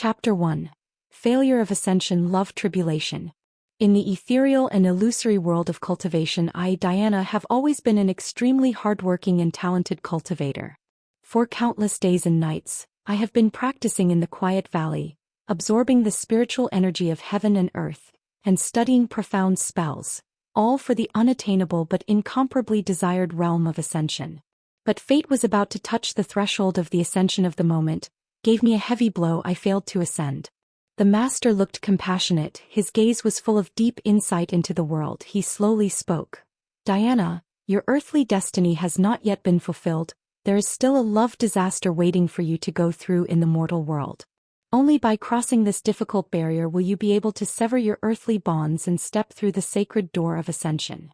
Chapter 1. Failure of Ascension, Love Tribulation. In the ethereal and illusory world of cultivation, I, Diana, have always been an extremely hardworking and talented cultivator. For countless days and nights, I have been practicing in the quiet valley, absorbing the spiritual energy of heaven and earth, and studying profound spells, all for the unattainable but incomparably desired realm of ascension. But fate was about to touch the threshold of the ascension of the moment, gave me a heavy blow. I failed to ascend. The master looked compassionate, his gaze was full of deep insight into the world. He slowly spoke. Diana, your earthly destiny has not yet been fulfilled. There is still a love disaster waiting for you to go through in the mortal world. Only by crossing this difficult barrier will you be able to sever your earthly bonds and step through the sacred door of ascension.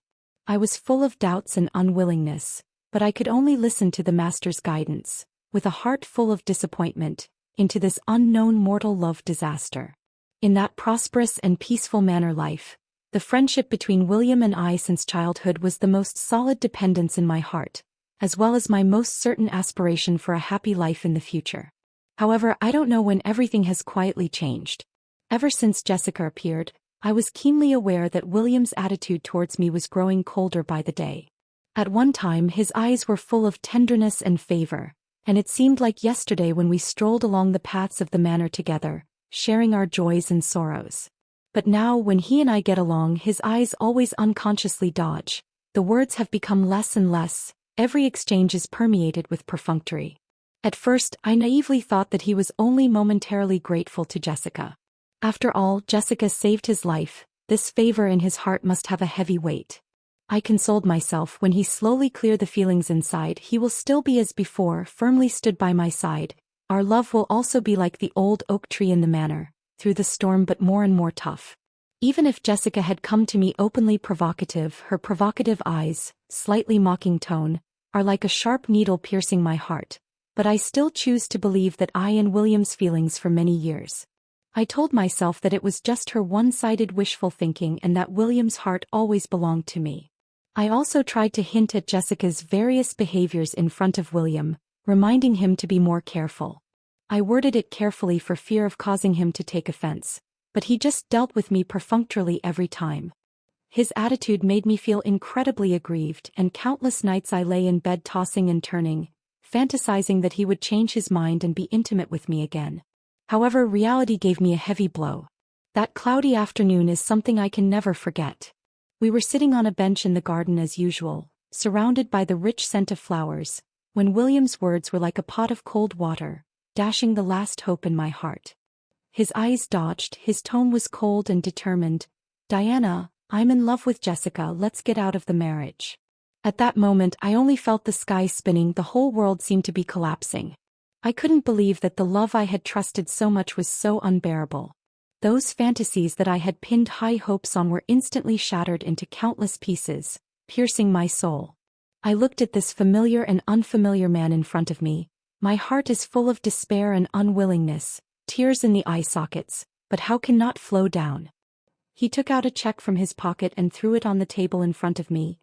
I was full of doubts and unwillingness, but I could only listen to the master's guidance, with a heart full of disappointment, into this unknown mortal love disaster. In that prosperous and peaceful manner life, the friendship between William and I since childhood was the most solid dependence in my heart, as well as my most certain aspiration for a happy life in the future. However, I don't know when everything has quietly changed. Ever since Jessica appeared, I was keenly aware that William's attitude towards me was growing colder by the day. At one time his eyes were full of tenderness and favor, and it seemed like yesterday when we strolled along the paths of the manor together, sharing our joys and sorrows. But now when he and I get along, his eyes always unconsciously dodge. The words have become less and less, every exchange is permeated with perfunctory. At first, I naively thought that he was only momentarily grateful to Jessica. After all, Jessica saved his life, this favor in his heart must have a heavy weight. I consoled myself, when he slowly cleared the feelings inside, he will still be as before, firmly stood by my side. Our love will also be like the old oak tree in the manor, through the storm but more and more tough. Even if Jessica had come to me openly provocative, her provocative eyes, slightly mocking tone, are like a sharp needle piercing my heart. But I still choose to believe that I and William's feelings for many years. I told myself that it was just her one-sided wishful thinking and that William's heart always belonged to me. I also tried to hint at Jessica's various behaviors in front of William, reminding him to be more careful. I worded it carefully for fear of causing him to take offense, but he just dealt with me perfunctorily every time. His attitude made me feel incredibly aggrieved, and countless nights I lay in bed tossing and turning, fantasizing that he would change his mind and be intimate with me again. However, reality gave me a heavy blow. That cloudy afternoon is something I can never forget. We were sitting on a bench in the garden as usual, surrounded by the rich scent of flowers, when William's words were like a pot of cold water, dashing the last hope in my heart. His eyes dodged, his tone was cold and determined. Diana, I'm in love with Jessica, let's get out of the marriage. At that moment I only felt the sky spinning, the whole world seemed to be collapsing. I couldn't believe that the love I had trusted so much was so unbearable. Those fantasies that I had pinned high hopes on were instantly shattered into countless pieces, piercing my soul. I looked at this familiar and unfamiliar man in front of me. My heart is full of despair and unwillingness, tears in the eye sockets, but how can not flow down? He took out a check from his pocket and threw it on the table in front of me.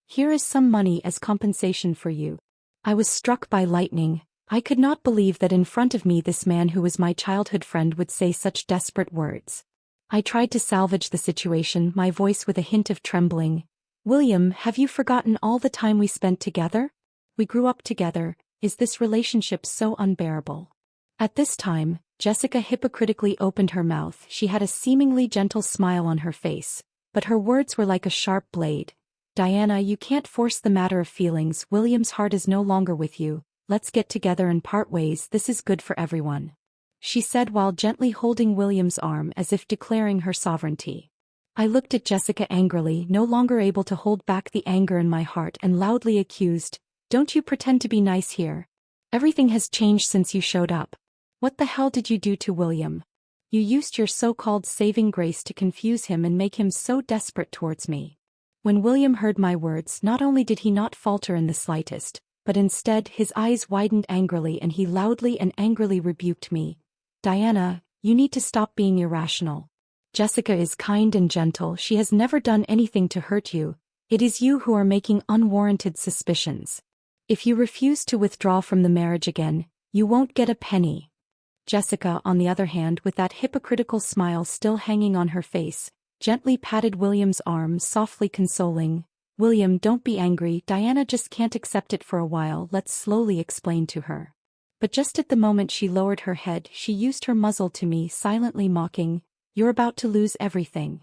Here is some money as compensation for you. I was struck by lightning. I could not believe that in front of me this man who was my childhood friend would say such desperate words. I tried to salvage the situation, my voice with a hint of trembling. William, have you forgotten all the time we spent together? We grew up together. Is this relationship so unbearable? At this time, Jessica hypocritically opened her mouth. She had a seemingly gentle smile on her face, but her words were like a sharp blade. Diana, you can't force the matter of feelings. William's heart is no longer with you. Let's get together and part ways, this is good for everyone. She said while gently holding William's arm as if declaring her sovereignty. I looked at Jessica angrily, no longer able to hold back the anger in my heart, and loudly accused, "Don't you pretend to be nice here. Everything has changed since you showed up. What the hell did you do to William? You used your so-called saving grace to confuse him and make him so desperate towards me." When William heard my words, not only did he not falter in the slightest, but instead his eyes widened angrily and he loudly and angrily rebuked me. Diana, you need to stop being irrational. Jessica is kind and gentle, she has never done anything to hurt you. It is you who are making unwarranted suspicions. If you refuse to withdraw from the marriage again, you won't get a penny. Jessica, on the other hand, with that hypocritical smile still hanging on her face, gently patted William's arm, softly consoling. "William, don't be angry, Diana just can't accept it for a while, let's slowly explain to her." But just at the moment she lowered her head, she used her muzzle to me, silently mocking, "You're about to lose everything."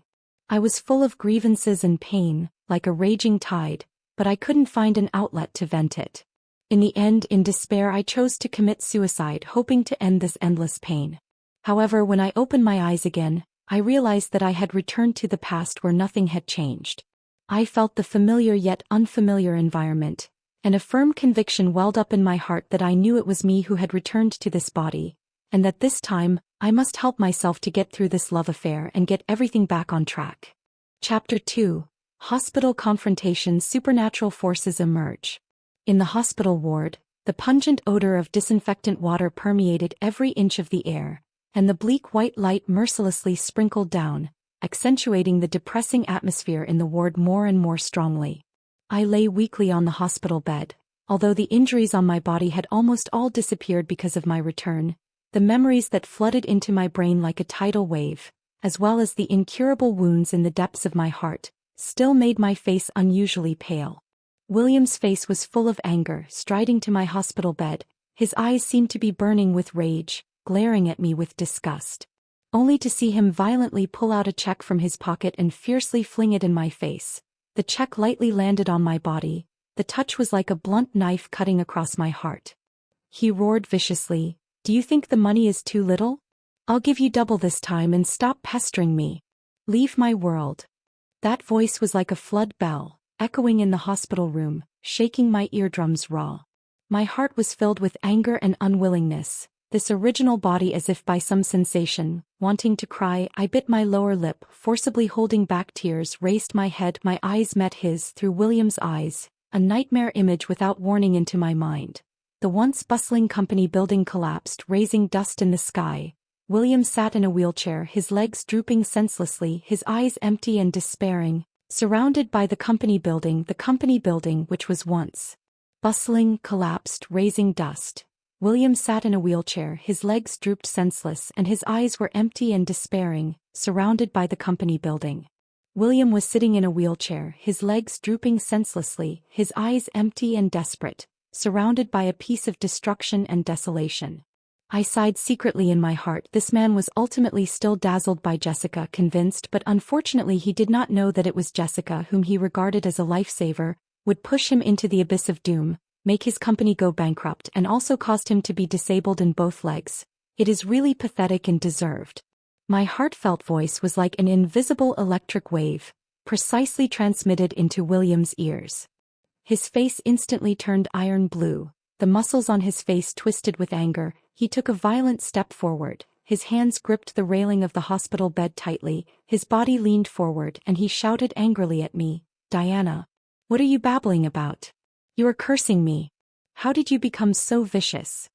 I was full of grievances and pain, like a raging tide, but I couldn't find an outlet to vent it. In the end, in despair, I chose to commit suicide, hoping to end this endless pain. However, when I opened my eyes again, I realized that I had returned to the past where nothing had changed. I felt the familiar yet unfamiliar environment, and a firm conviction welled up in my heart that I knew it was me who had returned to this body, and that this time, I must help myself to get through this love affair and get everything back on track. Chapter 2. Hospital Confrontation. Supernatural Forces Emerge. In the hospital ward, the pungent odor of disinfectant water permeated every inch of the air, and the bleak white light mercilessly sprinkled down, accentuating the depressing atmosphere in the ward more and more strongly. I lay weakly on the hospital bed. Although the injuries on my body had almost all disappeared because of my return, the memories that flooded into my brain like a tidal wave, as well as the incurable wounds in the depths of my heart, still made my face unusually pale. William's face was full of anger. Striding to my hospital bed, his eyes seemed to be burning with rage, glaring at me with disgust. Only to see him violently pull out a check from his pocket and fiercely fling it in my face. The check lightly landed on my body. The touch was like a blunt knife cutting across my heart. He roared viciously, "Do you think the money is too little? I'll give you double this time and stop pestering me. Leave my world." That voice was like a flood bell, echoing in the hospital room, shaking my eardrums raw. My heart was filled with anger and unwillingness. This original body, as if by some sensation, wanting to cry, I bit my lower lip, forcibly holding back tears, raised my head, my eyes met his through William's eyes, a nightmare image without warning into my mind. The once bustling company building collapsed, raising dust in the sky. William sat in a wheelchair, his legs drooping senselessly, his eyes empty and despairing, surrounded by the company building which was once bustling, collapsed, raising dust. William sat in a wheelchair, his legs drooped senseless, and his eyes were empty and despairing, surrounded by the company building. William was sitting in a wheelchair, his legs drooping senselessly, his eyes empty and desperate, surrounded by a piece of destruction and desolation. I sighed secretly in my heart. This man was ultimately still dazzled by Jessica, convinced, but unfortunately he did not know that it was Jessica, whom he regarded as a lifesaver, would push him into the abyss of doom, make his company go bankrupt, and also caused him to be disabled in both legs. It is really pathetic and deserved. My heartfelt voice was like an invisible electric wave, precisely transmitted into William's ears. His face instantly turned iron blue, the muscles on his face twisted with anger. He took a violent step forward, his hands gripped the railing of the hospital bed tightly, his body leaned forward, and he shouted angrily at me, "Diana, what are you babbling about? You are cursing me. How did you become so vicious?"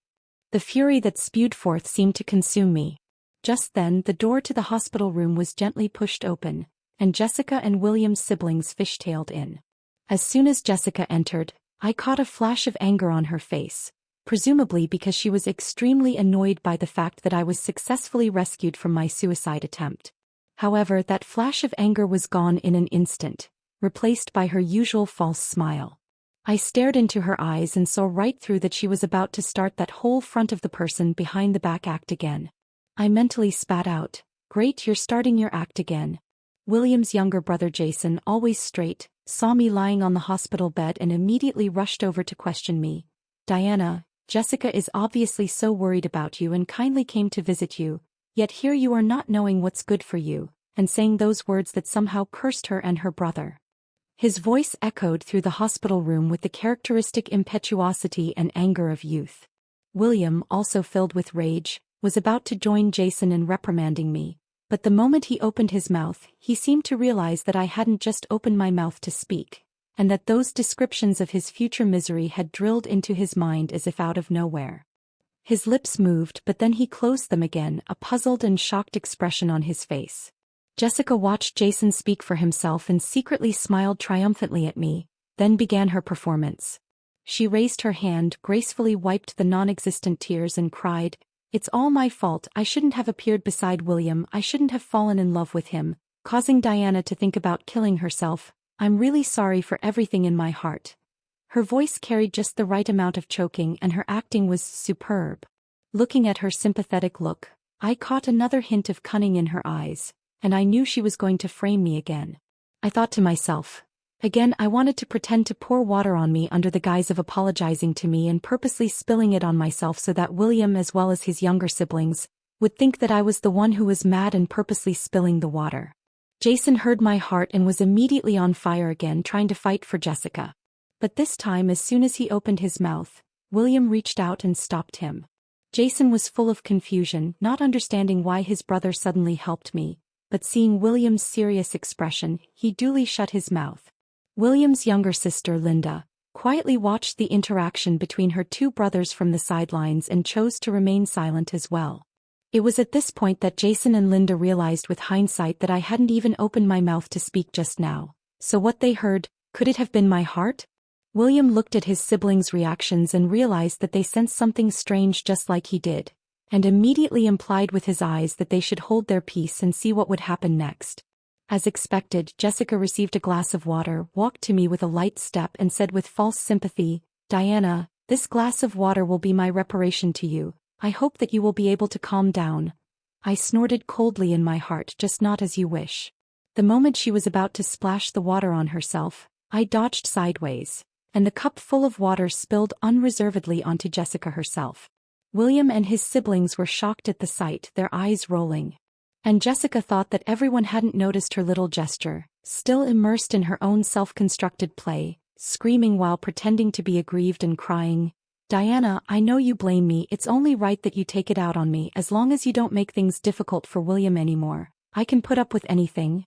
The fury that spewed forth seemed to consume me. Just then, the door to the hospital room was gently pushed open, and Jessica and William's siblings fishtailed in. As soon as Jessica entered, I caught a flash of anger on her face, presumably because she was extremely annoyed by the fact that I was successfully rescued from my suicide attempt. However, that flash of anger was gone in an instant, replaced by her usual false smile. I stared into her eyes and saw right through that she was about to start that whole front of the person behind the back act again. I mentally spat out, "Great, you're starting your act again." William's younger brother Jason, always straight, saw me lying on the hospital bed and immediately rushed over to question me. "Diana, Jessica is obviously so worried about you and kindly came to visit you, yet here you are not knowing what's good for you, and saying those words that somehow cursed her and her brother." His voice echoed through the hospital room with the characteristic impetuosity and anger of youth. William, also filled with rage, was about to join Jason in reprimanding me, but the moment he opened his mouth, he seemed to realize that I hadn't just opened my mouth to speak, and that those descriptions of his future misery had drilled into his mind as if out of nowhere. His lips moved, but then he closed them again, a puzzled and shocked expression on his face. Jessica watched Jason speak for himself and secretly smiled triumphantly at me, then began her performance. She raised her hand, gracefully wiped the non-existent tears and cried, It's all my fault. I shouldn't have appeared beside William. I shouldn't have fallen in love with him, causing Diana to think about killing herself. I'm really sorry for everything in my heart." Her voice carried just the right amount of choking and her acting was superb. Looking at her sympathetic look, I caught another hint of cunning in her eyes, and I knew she was going to frame me again. I thought to myself. Again I wanted to pretend to pour water on me under the guise of apologizing to me and purposely spilling it on myself so that William as well as his younger siblings would think that I was the one who was mad and purposely spilling the water. Jason heard my heart and was immediately on fire again, trying to fight for Jessica. But this time, as soon as he opened his mouth, William reached out and stopped him. Jason was full of confusion, not understanding why his brother suddenly helped me, but seeing William's serious expression, he duly shut his mouth. William's younger sister, Linda, quietly watched the interaction between her two brothers from the sidelines and chose to remain silent as well. It was at this point that Jason and Linda realized with hindsight that I hadn't even opened my mouth to speak just now. So what they heard, could it have been my heart? William looked at his siblings' reactions and realized that they sensed something strange just like he did, and immediately implied with his eyes that they should hold their peace and see what would happen next. As expected, Jessica received a glass of water, walked to me with a light step and said with false sympathy, "Diana, this glass of water will be my reparation to you. I hope that you will be able to calm down." I snorted coldly in my heart, "Just not as you wish." The moment she was about to splash the water on herself, I dodged sideways, and the cup full of water spilled unreservedly onto Jessica herself. William and his siblings were shocked at the sight, their eyes rolling. And Jessica thought that everyone hadn't noticed her little gesture, still immersed in her own self-constructed play, screaming while pretending to be aggrieved and crying, "Diana, I know you blame me. It's only right that you take it out on me. As long as you don't make things difficult for William anymore, I can put up with anything."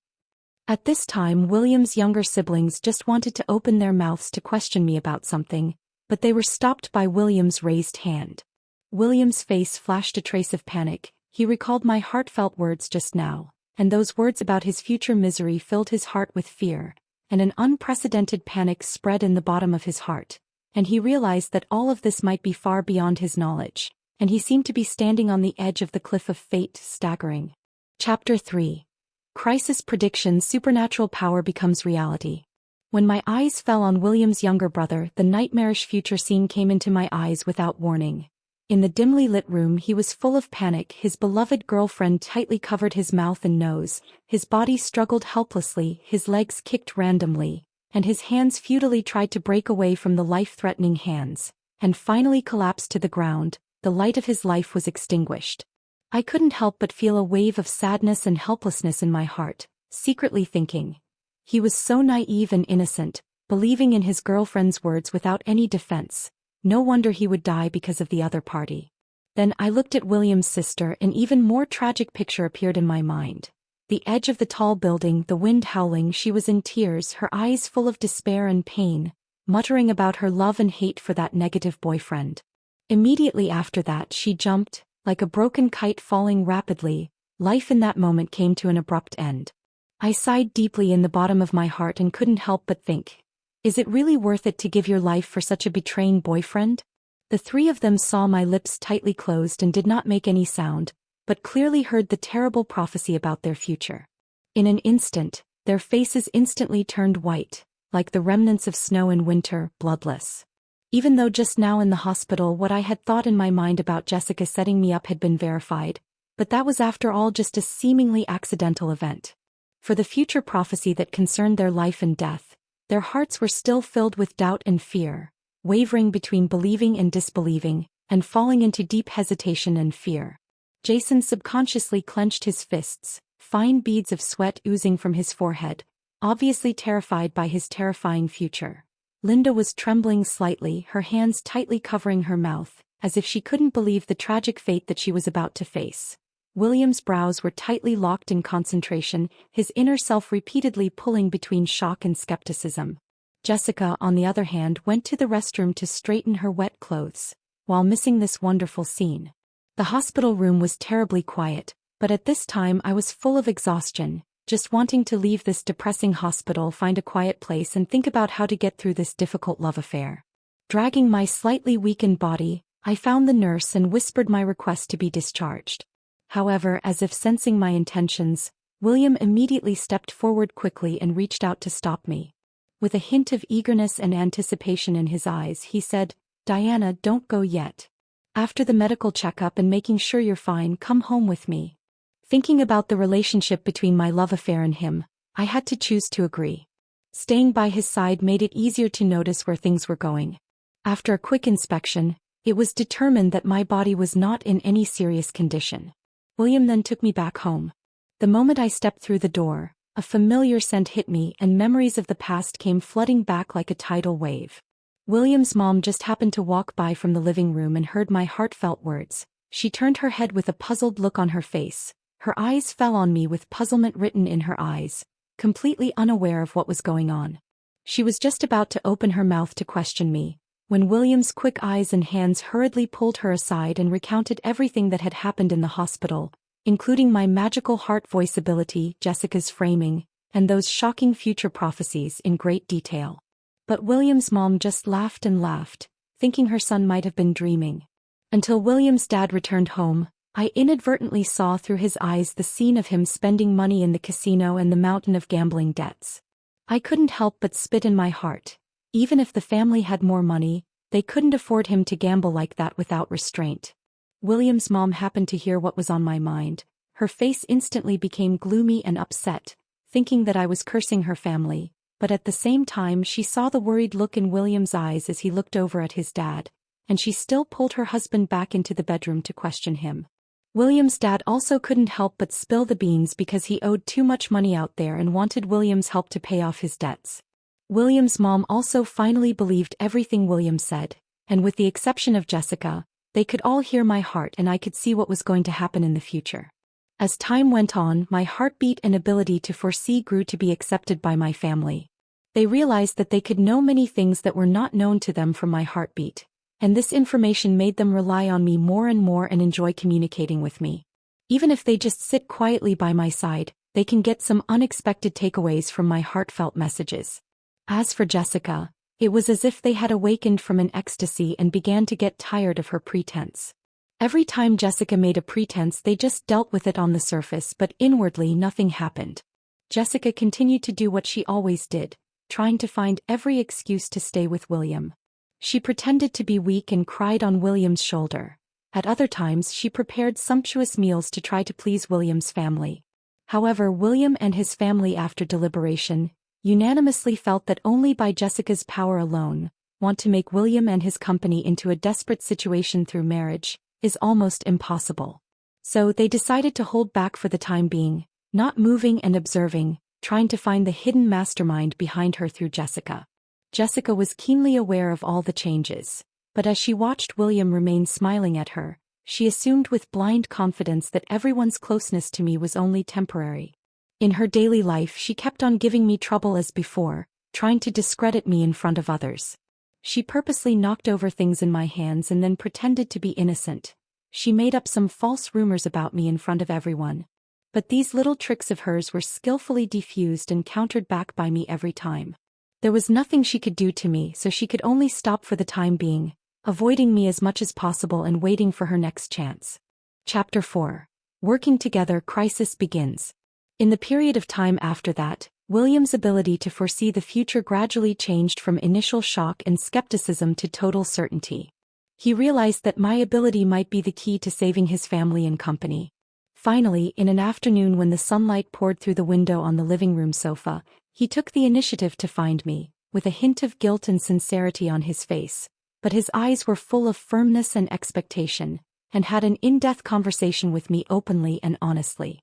At this time, William's younger siblings just wanted to open their mouths to question me about something, but they were stopped by William's raised hand. William's face flashed a trace of panic. He recalled my heartfelt words just now, and those words about his future misery filled his heart with fear, and an unprecedented panic spread in the bottom of his heart, and he realized that all of this might be far beyond his knowledge, and he seemed to be standing on the edge of the cliff of fate, staggering. Chapter 3. Crisis Prediction. Supernatural power becomes reality. When my eyes fell on William's younger brother, the nightmarish future scene came into my eyes without warning. In the dimly lit room, he was full of panic. His beloved girlfriend tightly covered his mouth and nose, his body struggled helplessly, his legs kicked randomly, and his hands futilely tried to break away from the life-threatening hands, and finally collapsed to the ground. The light of his life was extinguished. I couldn't help but feel a wave of sadness and helplessness in my heart, secretly thinking, he was so naive and innocent, believing in his girlfriend's words without any defense. No wonder he would die because of the other party. Then I looked at William's sister. An even more tragic picture appeared in my mind. The edge of the tall building, the wind howling, she was in tears, her eyes full of despair and pain, muttering about her love and hate for that negative boyfriend. Immediately after that, she jumped, like a broken kite falling rapidly. Life in that moment came to an abrupt end. I sighed deeply in the bottom of my heart and couldn't help but think, is it really worth it to give your life for such a betraying boyfriend? The three of them saw my lips tightly closed and did not make any sound, but clearly heard the terrible prophecy about their future. In an instant, their faces instantly turned white, like the remnants of snow in winter, bloodless. Even though just now in the hospital what I had thought in my mind about Jessica setting me up had been verified, but that was after all just a seemingly accidental event. For the future prophecy that concerned their life and death, their hearts were still filled with doubt and fear, wavering between believing and disbelieving, and falling into deep hesitation and fear. Jason subconsciously clenched his fists, fine beads of sweat oozing from his forehead, obviously terrified by his terrifying future. Linda was trembling slightly, her hands tightly covering her mouth, as if she couldn't believe the tragic fate that she was about to face. William's brows were tightly locked in concentration, his inner self repeatedly pulling between shock and skepticism. Jessica, on the other hand, went to the restroom to straighten her wet clothes, while missing this wonderful scene. The hospital room was terribly quiet, but at this time I was full of exhaustion, just wanting to leave this depressing hospital, find a quiet place and think about how to get through this difficult love affair. Dragging my slightly weakened body, I found the nurse and whispered my request to be discharged. However, as if sensing my intentions, William immediately stepped forward quickly and reached out to stop me. With a hint of eagerness and anticipation in his eyes, he said, "Diana, don't go yet. After the medical checkup and making sure you're fine, come home with me." Thinking about the relationship between my love affair and him, I had to choose to agree. Staying by his side made it easier to notice where things were going. After a quick inspection, it was determined that my body was not in any serious condition. William then took me back home. The moment I stepped through the door, a familiar scent hit me and memories of the past came flooding back like a tidal wave. William's mom just happened to walk by from the living room and heard my heartfelt words. She turned her head with a puzzled look on her face. Her eyes fell on me with puzzlement written in her eyes, completely unaware of what was going on. She was just about to open her mouth to question me, when William's quick eyes and hands hurriedly pulled her aside and recounted everything that had happened in the hospital, including my magical heart voice ability, Jessica's framing, and those shocking future prophecies in great detail. But William's mom just laughed and laughed, thinking her son might have been dreaming. Until William's dad returned home, I inadvertently saw through his eyes the scene of him spending money in the casino and the mountain of gambling debts. I couldn't help but spit in my heart. Even if the family had more money, they couldn't afford him to gamble like that without restraint. William's mom happened to hear what was on my mind. Her face instantly became gloomy and upset, thinking that I was cursing her family, but at the same time she saw the worried look in William's eyes as he looked over at his dad, and she still pulled her husband back into the bedroom to question him. William's dad also couldn't help but spill the beans because he owed too much money out there and wanted William's help to pay off his debts. William's mom also finally believed everything William said, and with the exception of Jessica, they could all hear my heart and I could see what was going to happen in the future. As time went on, my heartbeat and ability to foresee grew to be accepted by my family. They realized that they could know many things that were not known to them from my heartbeat, and this information made them rely on me more and more and enjoy communicating with me. Even if they just sit quietly by my side, they can get some unexpected takeaways from my heartfelt messages. As for Jessica, it was as if they had awakened from an ecstasy and began to get tired of her pretense. Every time Jessica made a pretense, they just dealt with it on the surface, but inwardly nothing happened. Jessica continued to do what she always did, trying to find every excuse to stay with William. She pretended to be weak and cried on William's shoulder. At other times she prepared sumptuous meals to try to please William's family. However, William and his family, after deliberation, unanimously felt that only by Jessica's power alone, want to make William and his company into a desperate situation through marriage, is almost impossible. So they decided to hold back for the time being, not moving and observing, trying to find the hidden mastermind behind her through Jessica. Jessica was keenly aware of all the changes, but as she watched William remain smiling at her, she assumed with blind confidence that everyone's closeness to me was only temporary. In her daily life she kept on giving me trouble as before, trying to discredit me in front of others. She purposely knocked over things in my hands and then pretended to be innocent. She made up some false rumors about me in front of everyone. But these little tricks of hers were skillfully defused and countered back by me every time. There was nothing she could do to me, so she could only stop for the time being, avoiding me as much as possible and waiting for her next chance. Chapter 4. Working Together, Crisis Begins. In the period of time after that, William's ability to foresee the future gradually changed from initial shock and skepticism to total certainty. He realized that my ability might be the key to saving his family and company. Finally, in an afternoon when the sunlight poured through the window on the living room sofa, he took the initiative to find me, with a hint of guilt and sincerity on his face, but his eyes were full of firmness and expectation, and had an in-depth conversation with me openly and honestly.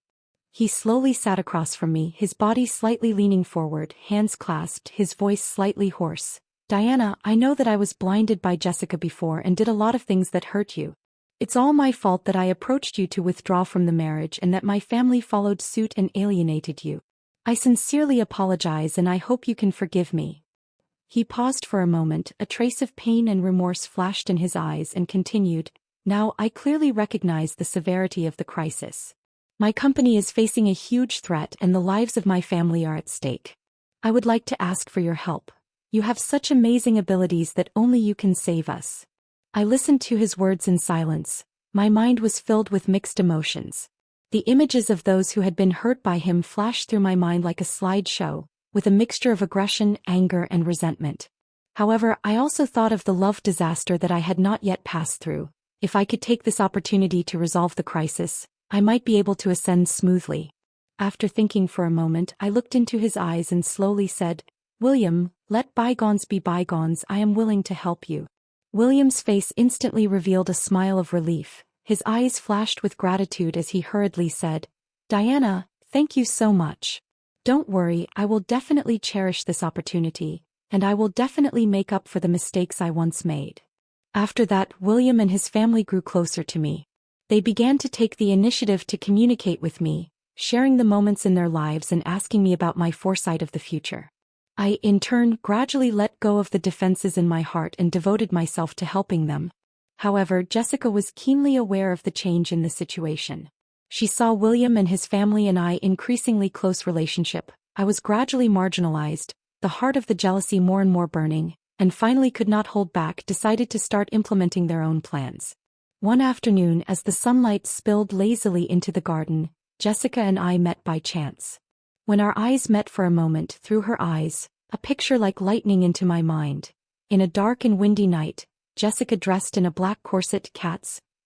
He slowly sat across from me, his body slightly leaning forward, hands clasped, his voice slightly hoarse. "Diana, I know that I was blinded by Jessica before and did a lot of things that hurt you. It's all my fault that I approached you to withdraw from the marriage and that my family followed suit and alienated you. I sincerely apologize and I hope you can forgive me." He paused for a moment, a trace of pain and remorse flashed in his eyes and continued, "Now I clearly recognize the severity of the crisis. My company is facing a huge threat and the lives of my family are at stake. I would like to ask for your help. You have such amazing abilities that only you can save us. I listened to his words in silence. My mind was filled with mixed emotions. The images of those who had been hurt by him flashed through my mind like a slideshow, with a mixture of aggression, anger, and resentment. However, I also thought of the love disaster that I had not yet passed through. If I could take this opportunity to resolve the crisis, I might be able to ascend smoothly. After thinking for a moment, I looked into his eyes and slowly said, "William, let bygones be bygones. I am willing to help you." William's face instantly revealed a smile of relief. His eyes flashed with gratitude as he hurriedly said, "Diana, thank you so much. Don't worry, I will definitely cherish this opportunity, and I will definitely make up for the mistakes I once made." After that, William and his family grew closer to me. They began to take the initiative to communicate with me, sharing the moments in their lives and asking me about my foresight of the future. I, in turn, gradually let go of the defenses in my heart and devoted myself to helping them. However, Jessica was keenly aware of the change in the situation. She saw William and his family and I increasingly close relationship. I was gradually marginalized, the heart of the jealousy more and more burning, and finally could not hold back, decided to start implementing their own plans. One afternoon, as the sunlight spilled lazily into the garden, Jessica and I met by chance. When our eyes met for a moment, through her eyes, a picture like lightning into my mind. In a dark and windy night, Jessica, dressed in a black corset,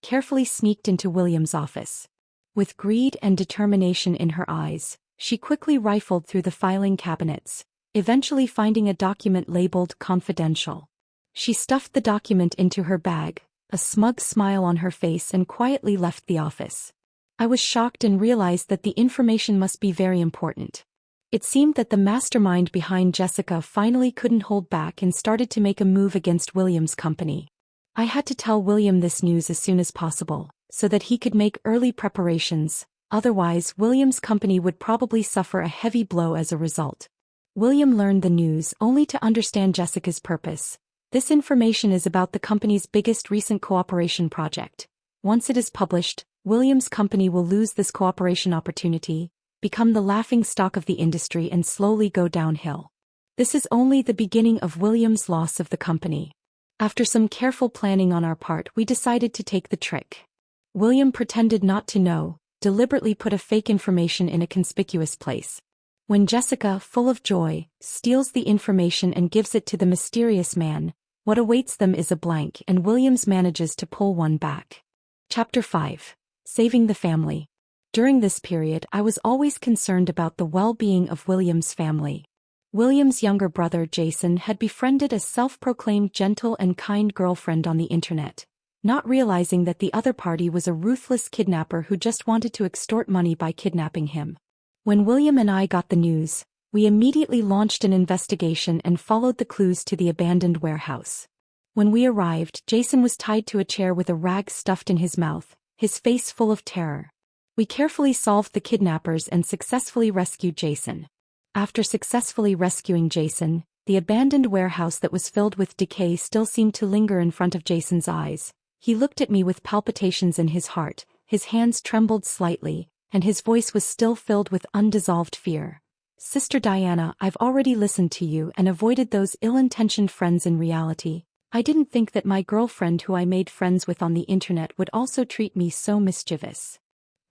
carefully sneaked into William's office. With greed and determination in her eyes, she quickly rifled through the filing cabinets, eventually finding a document labeled confidential. She stuffed the document into her bag, a smug smile on her face, and quietly left the office. I was shocked and realized that the information must be very important. It seemed that the mastermind behind Jessica finally couldn't hold back and started to make a move against William's company. I had to tell William this news as soon as possible, so that he could make early preparations, otherwise William's company would probably suffer a heavy blow as a result. William learned the news only to understand Jessica's purpose. This information is about the company's biggest recent cooperation project. Once it is published, William's company will lose this cooperation opportunity, become the laughingstock of the industry, and slowly go downhill. This is only the beginning of William's loss of the company. After some careful planning on our part, we decided to take the trick. William pretended not to know, deliberately put a fake information in a conspicuous place. When Jessica, full of joy, steals the information and gives it to the mysterious man, what awaits them is a blank, and Williams manages to pull one back. Chapter 5. Saving the Family. During this period, I was always concerned about the well-being of William's family. William's younger brother Jason had befriended a self-proclaimed gentle and kind girlfriend on the internet, not realizing that the other party was a ruthless kidnapper who just wanted to extort money by kidnapping him. When William and I got the news, we immediately launched an investigation and followed the clues to the abandoned warehouse. When we arrived, Jason was tied to a chair with a rag stuffed in his mouth, his face full of terror. We carefully solved the kidnappers and successfully rescued Jason. After successfully rescuing Jason, the abandoned warehouse that was filled with decay still seemed to linger in front of Jason's eyes. He looked at me with palpitations in his heart, his hands trembled slightly, and his voice was still filled with undissolved fear. "Sister Diana, I've already listened to you and avoided those ill-intentioned friends in reality. I didn't think that my girlfriend who I made friends with on the internet would also treat me so mischievous."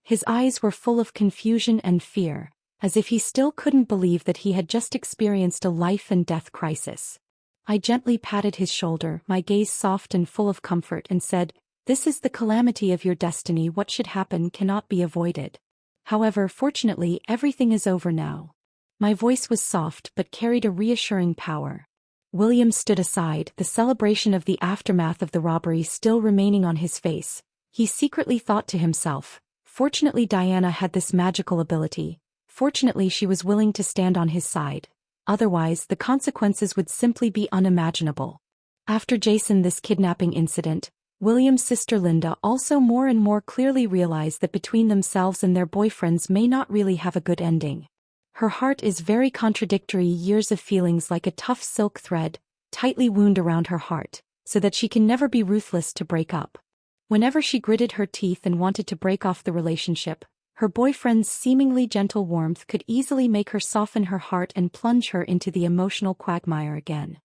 His eyes were full of confusion and fear, as if he still couldn't believe that he had just experienced a life-and-death crisis. I gently patted his shoulder, my gaze soft and full of comfort, and said, "This is the calamity of your destiny. What should happen cannot be avoided. However, fortunately, everything is over now." My voice was soft but carried a reassuring power. William stood aside, the celebration of the aftermath of the robbery still remaining on his face. He secretly thought to himself, "Fortunately, Diana had this magical ability. Fortunately, she was willing to stand on his side. Otherwise, the consequences would simply be unimaginable." After Jason this kidnapping incident, William's sister Linda also more and more clearly realized that between themselves and their boyfriends may not really have a good ending. Her heart is very contradictory, years of feelings like a tough silk thread, tightly wound around her heart, so that she can never be ruthless to break up. Whenever she gritted her teeth and wanted to break off the relationship, her boyfriend's seemingly gentle warmth could easily make her soften her heart and plunge her into the emotional quagmire again.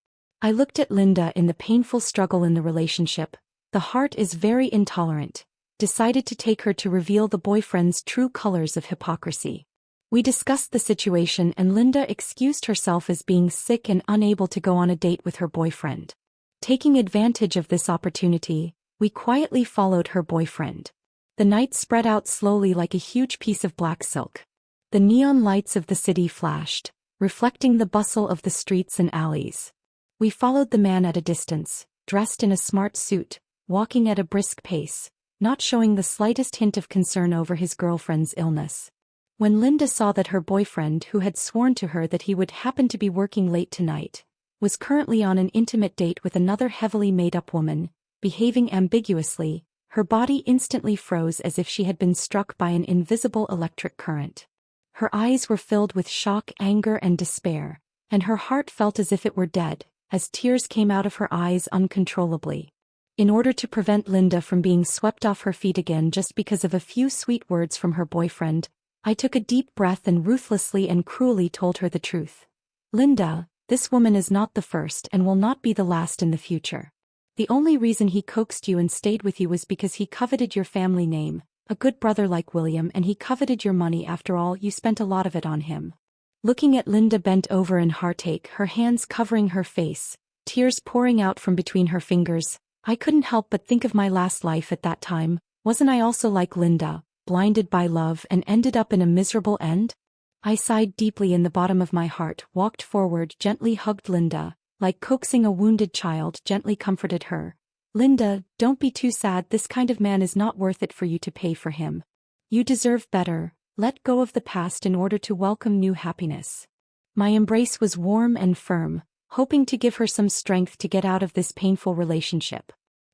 I looked at Linda in the painful struggle in the relationship, The heart is very intolerant, decided to take her to reveal the boyfriend's true colors of hypocrisy. We discussed the situation and Linda excused herself as being sick and unable to go on a date with her boyfriend. Taking advantage of this opportunity, we quietly followed her boyfriend. The night spread out slowly like a huge piece of black silk. The neon lights of the city flashed, reflecting the bustle of the streets and alleys. We followed the man at a distance, dressed in a smart suit, walking at a brisk pace, not showing the slightest hint of concern over his girlfriend's illness. When Linda saw that her boyfriend, who had sworn to her that he would happen to be working late tonight, was currently on an intimate date with another heavily made-up woman, behaving ambiguously, her body instantly froze as if she had been struck by an invisible electric current. Her eyes were filled with shock, anger, and despair, and her heart felt as if it were dead, as tears came out of her eyes uncontrollably. In order to prevent Linda from being swept off her feet again just because of a few sweet words from her boyfriend, I took a deep breath and ruthlessly and cruelly told her the truth. Linda, this woman is not the first and will not be the last in the future. The only reason he coaxed you and stayed with you was because he coveted your family name, a good brother like William, and he coveted your money. After all, you spent a lot of it on him. Looking at Linda bent over in heartache, her hands covering her face, tears pouring out from between her fingers, I couldn't help but think of my last life at that time. Wasn't I also like Linda, blinded by love and ended up in a miserable end? I sighed deeply in the bottom of my heart, walked forward, gently hugged Linda, like coaxing a wounded child, gently comforted her. Linda, don't be too sad. This kind of man is not worth it for you to pay for him. You deserve better. Let go of the past in order to welcome new happiness. My embrace was warm and firm, hoping to give her some strength to get out of this painful relationship.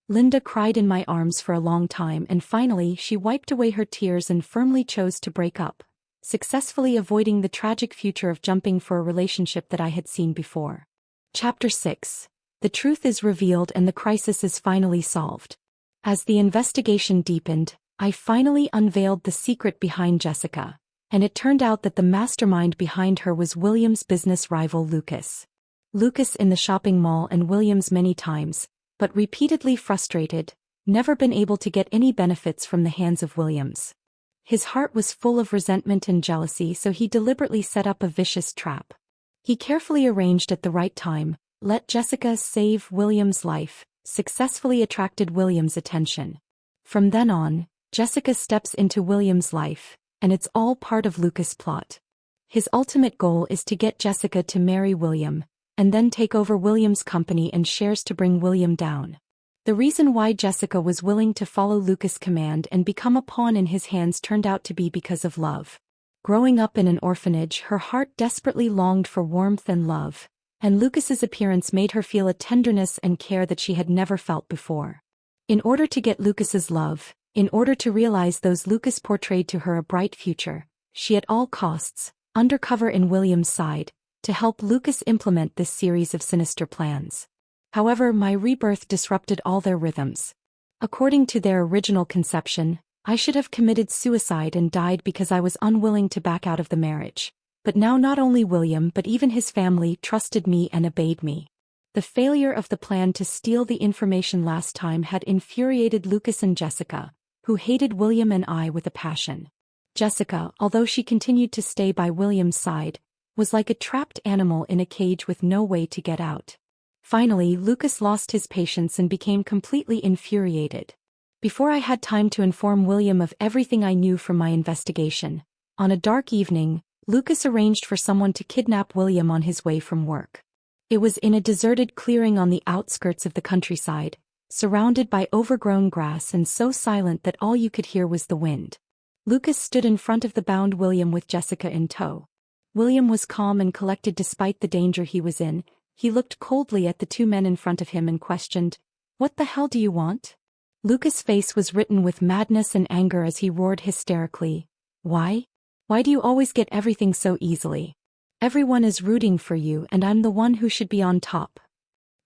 Linda cried in my arms for a long time and finally she wiped away her tears and firmly chose to break up, successfully avoiding the tragic future of jumping for a relationship that I had seen before. Chapter 6. The truth is revealed and the crisis is finally solved. As the investigation deepened, I finally unveiled the secret behind Jessica, and it turned out that the mastermind behind her was William's business rival Lucas. Lucas in the shopping mall and Williams many times, but repeatedly frustrated, never been able to get any benefits from the hands of Williams. His heart was full of resentment and jealousy, so he deliberately set up a vicious trap. He carefully arranged at the right time, let Jessica save William's life, successfully attracted William's attention. From then on, Jessica steps into William's life, and it's all part of Lucas' plot. His ultimate goal is to get Jessica to marry William, and then take over William's company and shares to bring William down. The reason why Jessica was willing to follow Lucas' command and become a pawn in his hands turned out to be because of love. Growing up in an orphanage, her heart desperately longed for warmth and love, and Lucas's appearance made her feel a tenderness and care that she had never felt before. In order to get Lucas's love, in order to realize those Lucas portrayed to her a bright future, she at all costs, undercover in William's side, to help Lucas implement this series of sinister plans. However, my rebirth disrupted all their rhythms. According to their original conception, I should have committed suicide and died because I was unwilling to back out of the marriage. But now not only William but even his family trusted me and obeyed me. The failure of the plan to steal the information last time had infuriated Lucas and Jessica, who hated William and I with a passion. Jessica, although she continued to stay by William's side, was like a trapped animal in a cage with no way to get out. Finally, Lucas lost his patience and became completely infuriated. Before I had time to inform William of everything I knew from my investigation, on a dark evening, Lucas arranged for someone to kidnap William on his way from work. It was in a deserted clearing on the outskirts of the countryside, surrounded by overgrown grass and so silent that all you could hear was the wind. Lucas stood in front of the bound William with Jessica in tow. William was calm and collected despite the danger he was in. He looked coldly at the two men in front of him and questioned, "What the hell do you want?" Lucas' face was written with madness and anger as he roared hysterically, "Why? Why do you always get everything so easily? Everyone is rooting for you and I'm the one who should be on top."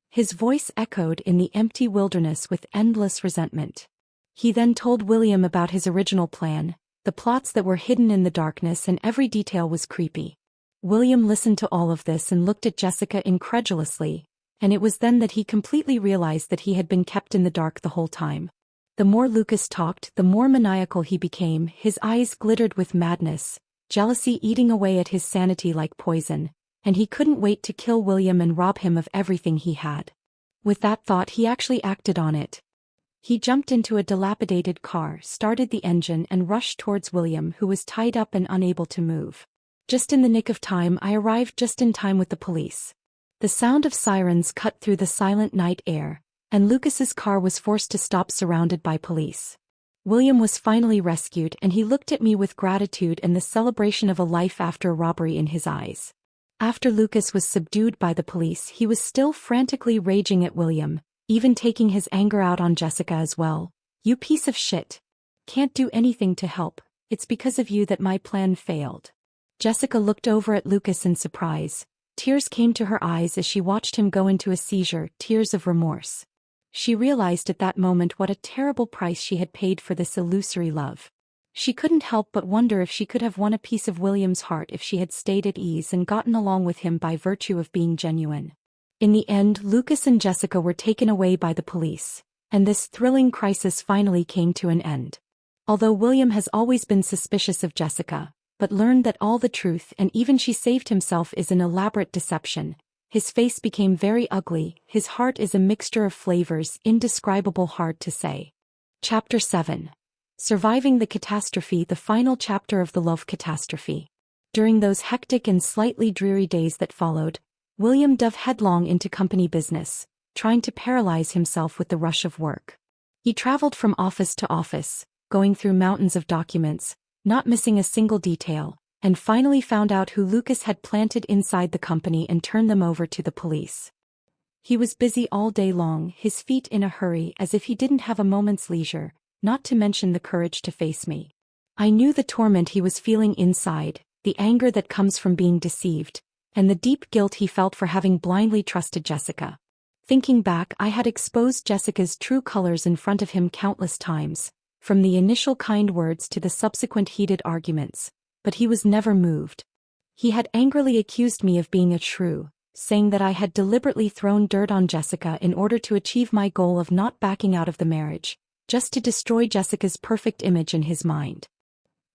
His voice echoed in the empty wilderness with endless resentment. He then told William about his original plan, the plots that were hidden in the darkness, and every detail was creepy. William listened to all of this and looked at Jessica incredulously, And it was then that he completely realized that he had been kept in the dark the whole time. The more Lucas talked, the more maniacal he became. His eyes glittered with madness, jealousy eating away at his sanity like poison, and he couldn't wait to kill William and rob him of everything he had. With that thought, he actually acted on it. He jumped into a dilapidated car, started the engine and rushed towards William, who was tied up and unable to move. Just in the nick of time, I arrived just in time with the police. The sound of sirens cut through the silent night air, and Lucas's car was forced to stop surrounded by police. William was finally rescued, and he looked at me with gratitude and the celebration of a life after a robbery in his eyes. After Lucas was subdued by the police, he was still frantically raging at William, even taking his anger out on Jessica as well. "You piece of shit. Can't do anything to help. It's because of you that my plan failed." Jessica looked over at Lucas in surprise. Tears came to her eyes as she watched him go into a seizure, tears of remorse. She realized at that moment what a terrible price she had paid for this illusory love. She couldn't help but wonder if she could have won a piece of William's heart if she had stayed at ease and gotten along with him by virtue of being genuine. In the end, Lucas and Jessica were taken away by the police, and this thrilling crisis finally came to an end. Although William has always been suspicious of Jessica, but learned that all the truth and even she saved himself is an elaborate deception, his face became very ugly. His heart is a mixture of flavors, indescribable, hard to say. Chapter 7. Surviving the Catastrophe, the final chapter of the love catastrophe. During those hectic and slightly dreary days that followed, William dove headlong into company business, trying to paralyze himself with the rush of work. He traveled from office to office, going through mountains of documents, not missing a single detail, and finally found out who Lucas had planted inside the company and turned them over to the police. He was busy all day long, his feet in a hurry, as if he didn't have a moment's leisure, not to mention the courage to face me. I knew the torment he was feeling inside, the anger that comes from being deceived, and the deep guilt he felt for having blindly trusted Jessica. Thinking back, I had exposed Jessica's true colors in front of him countless times, from the initial kind words to the subsequent heated arguments, but he was never moved. He had angrily accused me of being a shrew, saying that I had deliberately thrown dirt on Jessica in order to achieve my goal of not backing out of the marriage, just to destroy Jessica's perfect image in his mind.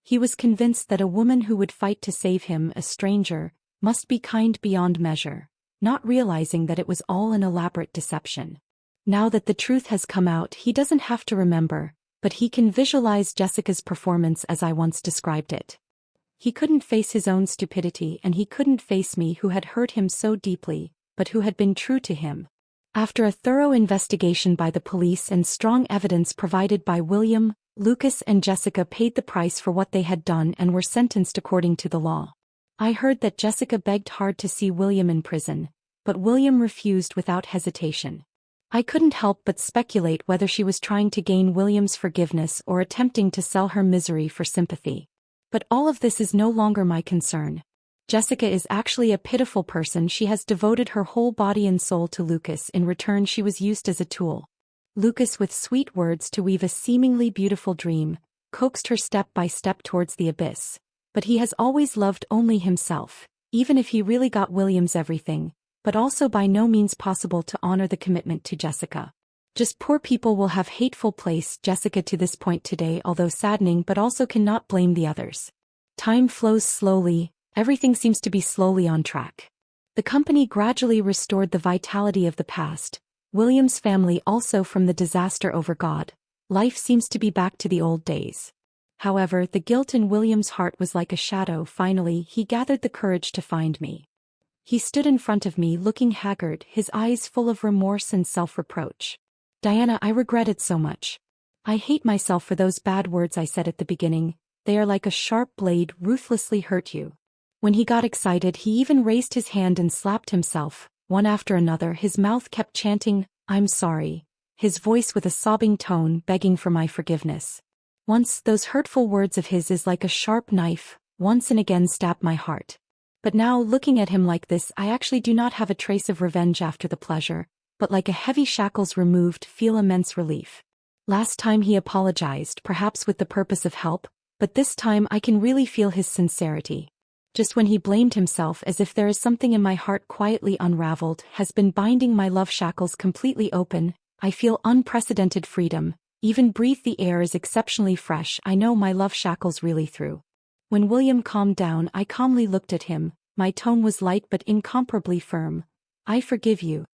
He was convinced that a woman who would fight to save him, a stranger, must be kind beyond measure, not realizing that it was all an elaborate deception. Now that the truth has come out, he doesn't have to remember, but he can visualize Jessica's performance as I once described it. He couldn't face his own stupidity, and he couldn't face me, who had hurt him so deeply, but who had been true to him. After a thorough investigation by the police and strong evidence provided by William, Lucas and Jessica paid the price for what they had done and were sentenced according to the law. I heard that Jessica begged hard to see William in prison, but William refused without hesitation. I couldn't help but speculate whether she was trying to gain William's forgiveness or attempting to sell her misery for sympathy. But all of this is no longer my concern. Jessica is actually a pitiful person. She has devoted her whole body and soul to Lucas. In return, she was used as a tool. Lucas, with sweet words to weave a seemingly beautiful dream, coaxed her step by step towards the abyss. But he has always loved only himself, even if he really got William's everything, but also by no means possible to honor the commitment to Jessica. Just poor people will have hateful place Jessica to this point today, although saddening, but also cannot blame the others. Time flows slowly, everything seems to be slowly on track. The company gradually restored the vitality of the past, William's family also from the disaster over God. Life seems to be back to the old days. However, the guilt in William's heart was like a shadow. Finally, he gathered the courage to find me. He stood in front of me looking haggard, his eyes full of remorse and self-reproach. "Diana, I regret it so much. I hate myself for those bad words I said at the beginning. They are like a sharp blade, ruthlessly hurt you." When he got excited, he even raised his hand and slapped himself, one after another. His mouth kept chanting, "I'm sorry," his voice with a sobbing tone begging for my forgiveness. Once, those hurtful words of his is like a sharp knife, once and again stabbed my heart. But now, looking at him like this, I actually do not have a trace of revenge after the pleasure, but like a heavy shackles removed, feel immense relief. Last time he apologized, perhaps with the purpose of help, but this time I can really feel his sincerity. Just when he blamed himself, as if there is something in my heart quietly unraveled, has been binding my love shackles completely open. I feel unprecedented freedom. Even breathe the air is exceptionally fresh. I know my love shackles really through. When William calmed down, I calmly looked at him. My tone was light but incomparably firm. I forgive you.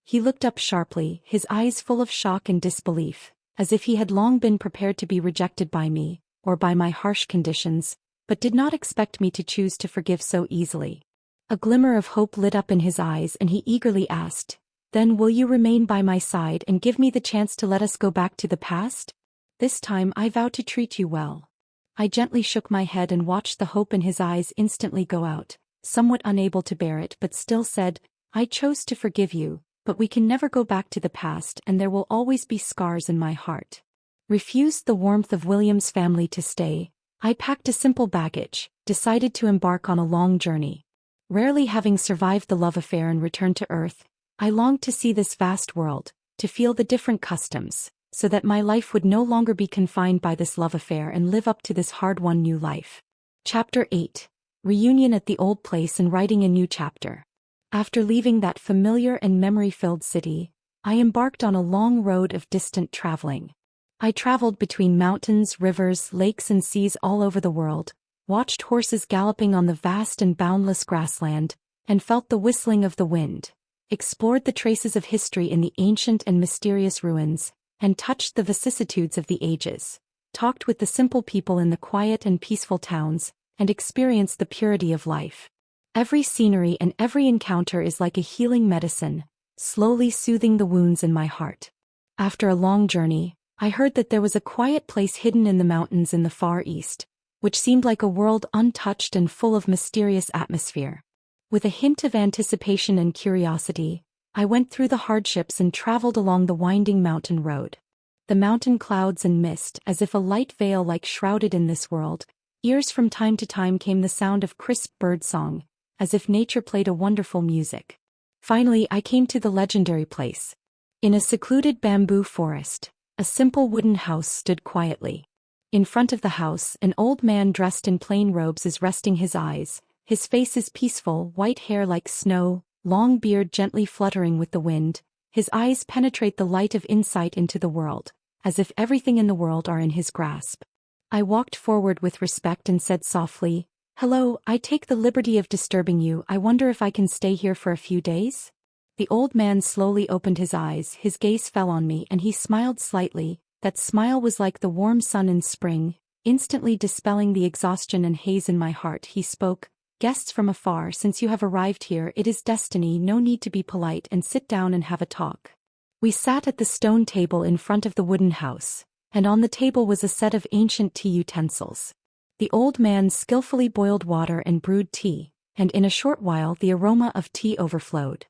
He looked up sharply, his eyes full of shock and disbelief, as if he had long been prepared to be rejected by me, or by my harsh conditions, but did not expect me to choose to forgive so easily. A glimmer of hope lit up in his eyes and he eagerly asked, "Then will you remain by my side and give me the chance to let us go back to the past? This time I vow to treat you well." I gently shook my head and watched the hope in his eyes instantly go out, somewhat unable to bear it, but still said, "I chose to forgive you, but we can never go back to the past and there will always be scars in my heart." Refused the warmth of William's family to stay, I packed a simple baggage, decided to embark on a long journey. Rarely having survived the love affair and returned to Earth, I longed to see this vast world, to feel the different customs, so that my life would no longer be confined by this love affair and live up to this hard-won new life. Chapter 8. Reunion at the old place and writing a new chapter. After leaving that familiar and memory-filled city, I embarked on a long road of distant traveling. I traveled between mountains, rivers, lakes and seas all over the world, watched horses galloping on the vast and boundless grassland, and felt the whistling of the wind, explored the traces of history in the ancient and mysterious ruins, and touched the vicissitudes of the ages, talked with the simple people in the quiet and peaceful towns, and experienced the purity of life. Every scenery and every encounter is like a healing medicine, slowly soothing the wounds in my heart. After a long journey, I heard that there was a quiet place hidden in the mountains in the far east, which seemed like a world untouched and full of mysterious atmosphere. With a hint of anticipation and curiosity, I went through the hardships and traveled along the winding mountain road. The mountain clouds and mist, as if a light veil like shrouded in this world, ears from time to time came the sound of crisp bird song, as if nature played a wonderful music. Finally I came to the legendary place. In a secluded bamboo forest, a simple wooden house stood quietly. In front of the house, an old man dressed in plain robes is resting his eyes. His face is peaceful, white hair like snow, long beard gently fluttering with the wind. His eyes penetrate the light of insight into the world, as if everything in the world are in his grasp. I walked forward with respect and said softly, "Hello, I take the liberty of disturbing you. I wonder if I can stay here for a few days?" The old man slowly opened his eyes, his gaze fell on me and he smiled slightly. That smile was like the warm sun in spring, instantly dispelling the exhaustion and haze in my heart. He spoke, "Guests from afar, since you have arrived here, it is destiny, no need to be polite and sit down and have a talk." We sat at the stone table in front of the wooden house, and on the table was a set of ancient tea utensils. The old man skillfully boiled water and brewed tea, and in a short while the aroma of tea overflowed.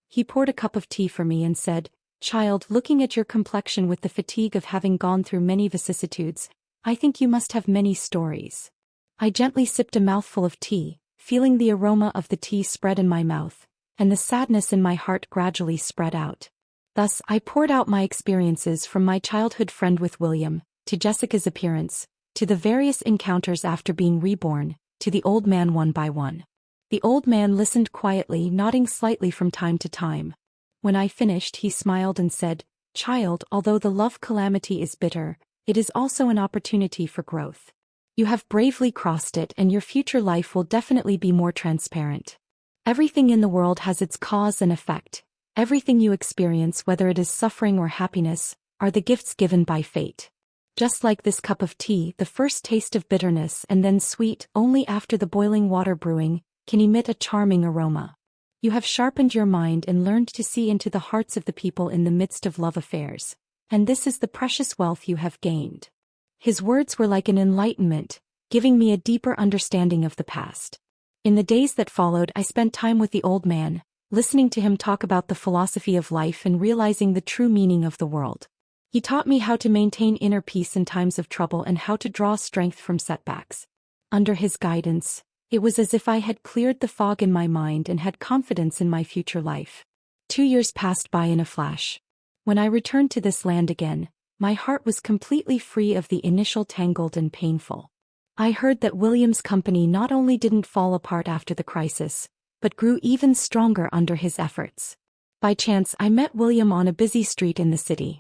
He poured a cup of tea for me and said, "Child, looking at your complexion with the fatigue of having gone through many vicissitudes, I think you must have many stories." I gently sipped a mouthful of tea, feeling the aroma of the tea spread in my mouth, and the sadness in my heart gradually spread out. Thus I poured out my experiences from my childhood friend with William, to Jessica's appearance, to the various encounters after being reborn, to the old man one by one. The old man listened quietly, nodding slightly from time to time. When I finished, he smiled and said, "Child, although the love calamity is bitter, it is also an opportunity for growth. You have bravely crossed it and your future life will definitely be more transparent. Everything in the world has its cause and effect. Everything you experience, whether it is suffering or happiness, are the gifts given by fate. Just like this cup of tea, the first taste of bitterness and then sweet, only after the boiling water brewing, can emit a charming aroma. You have sharpened your mind and learned to see into the hearts of the people in the midst of love affairs, and this is the precious wealth you have gained." His words were like an enlightenment, giving me a deeper understanding of the past. In the days that followed, I spent time with the old man, listening to him talk about the philosophy of life and realizing the true meaning of the world. He taught me how to maintain inner peace in times of trouble and how to draw strength from setbacks. Under his guidance, it was as if I had cleared the fog in my mind and had confidence in my future life. 2 years passed by in a flash. When I returned to this land again, my heart was completely free of the initial tangled and painful I heard that William's company not only didn't fall apart after the crisis, but grew even stronger under his efforts. By chance, I met William on a busy street in the city.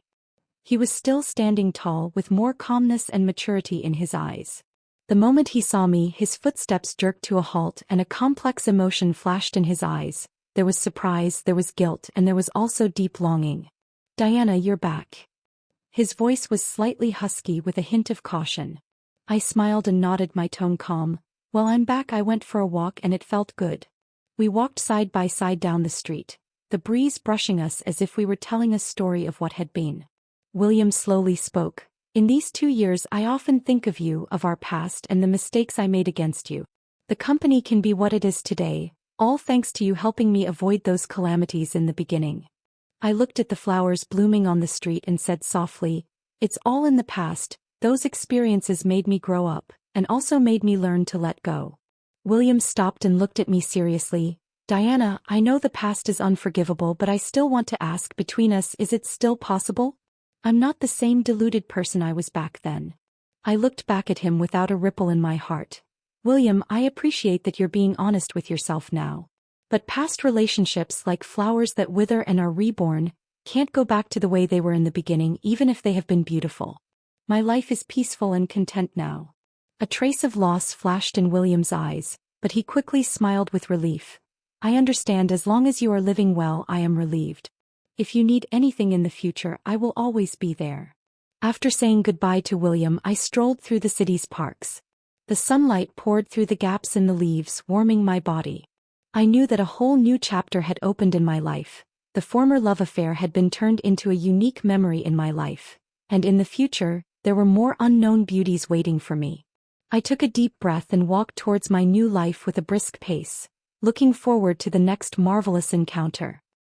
He was still standing tall with more calmness and maturity in his eyes. The moment he saw me, his footsteps jerked to a halt and a complex emotion flashed in his eyes. There was surprise, there was guilt, and there was also deep longing. "Diana, you're back." His voice was slightly husky with a hint of caution. I smiled and nodded, my tone calm. "Well, I'm back. I went for a walk and it felt good." We walked side by side down the street, the breeze brushing us as if we were telling a story of what had been. William slowly spoke. "In these 2 years I often think of you, of our past and the mistakes I made against you. The company can be what it is today, all thanks to you helping me avoid those calamities in the beginning." I looked at the flowers blooming on the street and said softly, "It's all in the past. Those experiences made me grow up, and also made me learn to let go." William stopped and looked at me seriously. "Diana, I know the past is unforgivable, but I still want to ask, between us, is it still possible? I'm not the same deluded person I was back then." I looked back at him without a ripple in my heart. "William, I appreciate that you're being honest with yourself now. But past relationships, like flowers that wither and are reborn, can't go back to the way they were in the beginning, even if they have been beautiful. My life is peaceful and content now." A trace of loss flashed in William's eyes, but he quickly smiled with relief. "I understand. As long as you are living well, I am relieved. If you need anything in the future, I will always be there." After saying goodbye to William, I strolled through the city's parks. The sunlight poured through the gaps in the leaves, warming my body. I knew that a whole new chapter had opened in my life. The former love affair had been turned into a unique memory in my life. And in the future, there were more unknown beauties waiting for me. I took a deep breath and walked towards my new life with a brisk pace, looking forward to the next marvelous encounter.